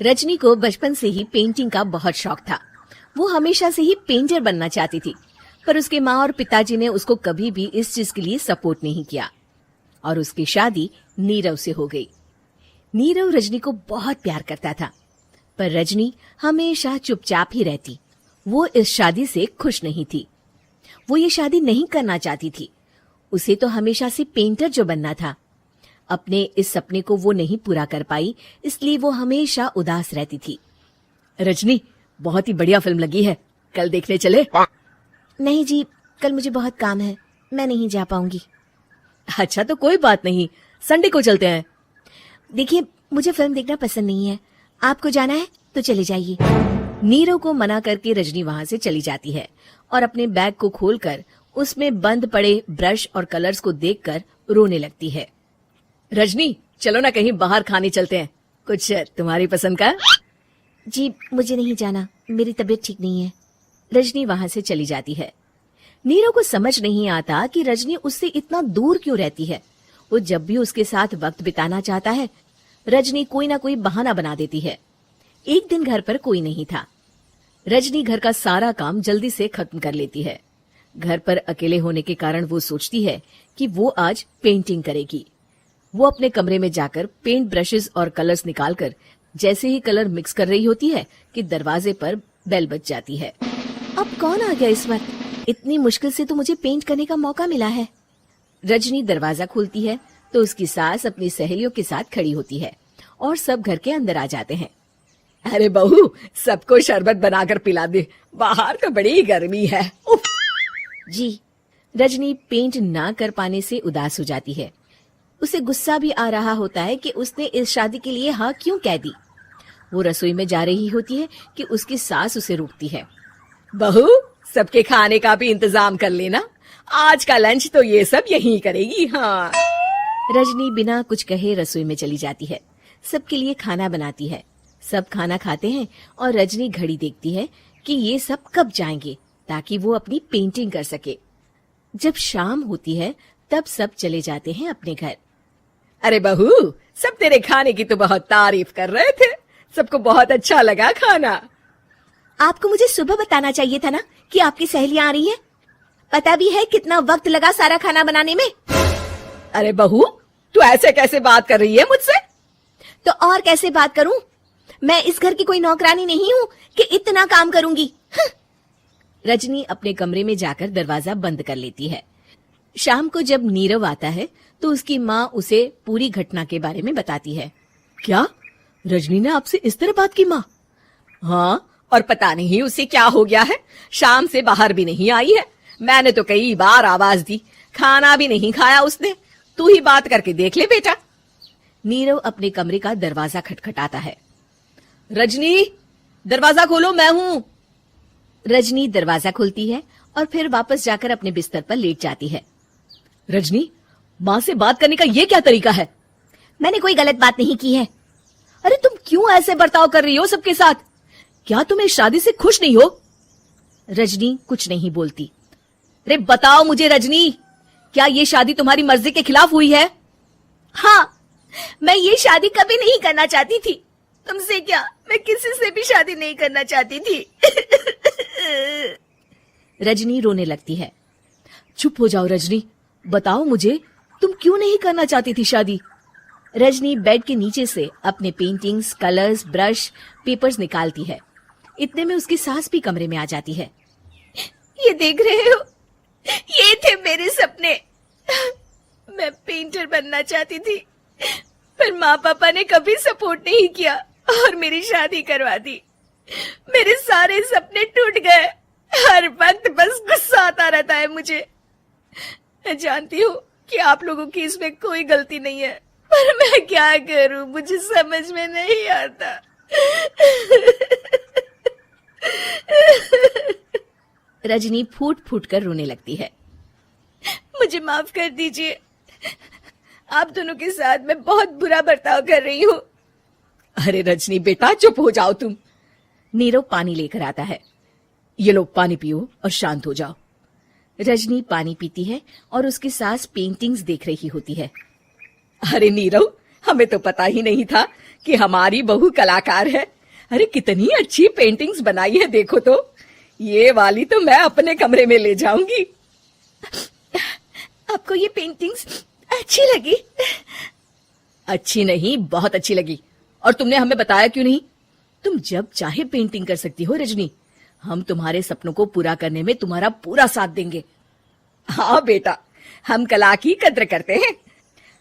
रजनी को बचपन से ही पेंटिंग का बहुत शौक था। वो हमेशा से ही पेंटर बनना चाहती थी, पर उसके माँ और पिताजी ने उसको कभी भी इस चीज के लिए सपोर्ट नहीं किया और उसकी शादी नीरव से हो गई। नीरव रजनी को बहुत प्यार करता था, पर रजनी हमेशा चुपचाप ही रहती। वो इस शादी से खुश नहीं थी। वो ये शादी नहीं करना चाहती थी। उसे तो हमेशा से पेंटर जो बनना था। अपने इस सपने को वो नहीं पूरा कर पाई, इसलिए वो हमेशा उदास रहती थी। रजनी, बहुत ही बढ़िया फिल्म लगी है, कल देखने चले? नहीं जी, कल मुझे बहुत काम है, मैं नहीं जा पाऊंगी। अच्छा तो कोई बात नहीं, संडे को चलते हैं। देखिए, मुझे फिल्म देखना पसंद नहीं है, आपको जाना है तो चले जाइए। नीरव को मना करके रजनी वहां से चली जाती है और अपने बैग को खोलकर उसमें बंद पड़े ब्रश और कलर्स को देखकर रोने लगती है। रजनी, चलो ना कहीं बाहर खाने चलते हैं, कुछ तुम्हारी पसंद का। जी मुझे नहीं जाना, मेरी तबीयत ठीक नहीं है। रजनी वहां से चली जाती है। नीरव को समझ नहीं आता कि रजनी उससे इतना दूर क्यों रहती है। वो जब भी उसके साथ वक्त बिताना चाहता है, रजनी कोई ना कोई बहाना बना देती है। एक दिन घर पर कोई नहीं था। रजनी घर का सारा काम जल्दी से खत्म कर लेती है। घर पर अकेले होने के कारण वो सोचती है कि वो आज पेंटिंग करेगी। वो अपने कमरे में जाकर पेंट ब्रशेस और कलर्स निकालकर जैसे ही कलर मिक्स कर रही होती है कि दरवाजे पर बेल बज जाती है। अब कौन आ गया इस वक्त? इतनी मुश्किल से तो मुझे पेंट करने का मौका मिला है। रजनी दरवाजा खोलती है तो उसकी सास अपनी सहेलियों के साथ खड़ी होती है और सब घर के अंदर आ जाते हैं। अरे बहू, सबको शरबत बनाकर पिला दे, बाहर तो बड़ी गर्मी है। उफ। जी। रजनी पेंट ना कर पाने से उदास हो जाती है। उसे गुस्सा भी आ रहा होता है कि उसने इस शादी के लिए हाँ क्यों कह दी। वो रसोई में जा रही होती है कि उसकी सास उसे रोकती है। बहू, सबके खाने का भी इंतजाम कर लेना, आज का लंच तो ये सब यहीं करेगी। हाँ। रजनी बिना कुछ कहे रसोई में चली जाती है। सबके लिए खाना बनाती है। सब खाना खाते हैं और रजनी घड़ी देखती है कि ये सब कब जाएंगे ताकि वो अपनी पेंटिंग कर सके। जब शाम होती है तब सब चले जाते हैं अपने घर। अरे बहू, सब तेरे खाने की तो बहुत तारीफ कर रहे थे, सबको बहुत अच्छा लगा खाना। आपको मुझे सुबह बताना चाहिए था ना कि आपकी सहेलियां आ रही हैं। पता भी है कितना वक्त लगा सारा खाना बनाने में। अरे बहू, तू ऐसे कैसे बात कर रही है मुझसे? तो और कैसे बात करूं? मैं इस घर की कोई नौकरानी नहीं हूं कि इतना काम करूंगी। रजनी अपने कमरे में जाकर दरवाजा बंद कर लेती है। शाम को जब नीरव आता है तो उसकी माँ उसे पूरी घटना के बारे में बताती है। क्या? रजनी ने आपसे इस तरह बात की माँ? हाँ, और पता नहीं उसे क्या हो गया है, शाम से बाहर भी नहीं आई है। मैंने तो कई बार आवाज दी, खाना भी नहीं खाया उसने। तू ही बात करके देख ले बेटा। नीरव अपने कमरे का दरवाजा खटखटाता है। रजनी, दरवाजा खोलो, मैं हूं। रजनी दरवाजा खोलती है और फिर वापस जाकर अपने बिस्तर पर लेट जाती है। रजनी, माँ से बात करने का ये क्या तरीका है? मैंने कोई गलत बात नहीं की है। अरे तुम क्यों ऐसे बर्ताव कर रही हो सबके साथ? क्या तुम इस शादी से खुश नहीं हो? रजनी कुछ नहीं बोलती। अरे बताओ मुझे रजनी, क्या ये शादी तुम्हारी मर्जी के खिलाफ हुई है? हाँ, मैं ये शादी कभी नहीं करना चाहती थी। तुमसे क्या, मैं किसी से भी शादी नहीं करना चाहती थी। रजनी रोने लगती है। चुप हो जाओ रजनी, बताओ मुझे, तुम क्यों नहीं करना चाहती थी शादी? रजनी बेड के नीचे से अपने पेंटिंग्स, कलर्स, ब्रश, पेपर्स निकालती है। इतने में उसकी सास भी कमरे में आ जाती है। ये देख रहे हो, ये थे मेरे सपने। मैं पेंटर बनना चाहती थी, पर माँ पापा ने कभी सपोर्ट नहीं किया और मेरी शादी करवा दी। मेरे सारे सपने टूट गए। हर वक्त बस गुस्सा आता रहता है मुझे। मैं जानती हूँ कि आप लोगों की इसमें कोई गलती नहीं है, पर मैं क्या करूं, मुझे समझ में नहीं आता। रजनी फूट फूट कर रोने लगती है। मुझे माफ कर दीजिए, आप दोनों के साथ मैं बहुत बुरा बर्ताव कर रही हूँ। अरे रजनी बेटा, चुप हो जाओ तुम। नीरव पानी लेकर आता है। ये लो पानी पियो और शांत हो जाओ। रजनी पानी पीती है और उसकी सास पेंटिंग्स देख रही होती है। अरे नीरव, हमें तो पता ही नहीं था कि हमारी बहू कलाकार है। अरे कितनी अच्छी पेंटिंग्स बनाई है देखो तो। ये वाली तो मैं अपने कमरे में ले जाऊंगी। आपको ये पेंटिंग्स अच्छी लगी? अच्छी नहीं, बहुत अच्छी लगी। और तुमने हमें बताया क्यों नहीं? तुम जब चाहे पेंटिंग कर सकती हो रजनी। हम तुम्हारे सपनों को पूरा करने में तुम्हारा पूरा साथ देंगे। हाँ बेटा, हम कला की कद्र करते हैं।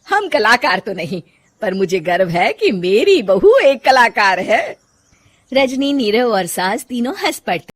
हम कलाकार तो नहीं, पर मुझे गर्व है कि मेरी बहू एक कलाकार है। रजनी, नीरव और सास तीनों हंस पड़ते।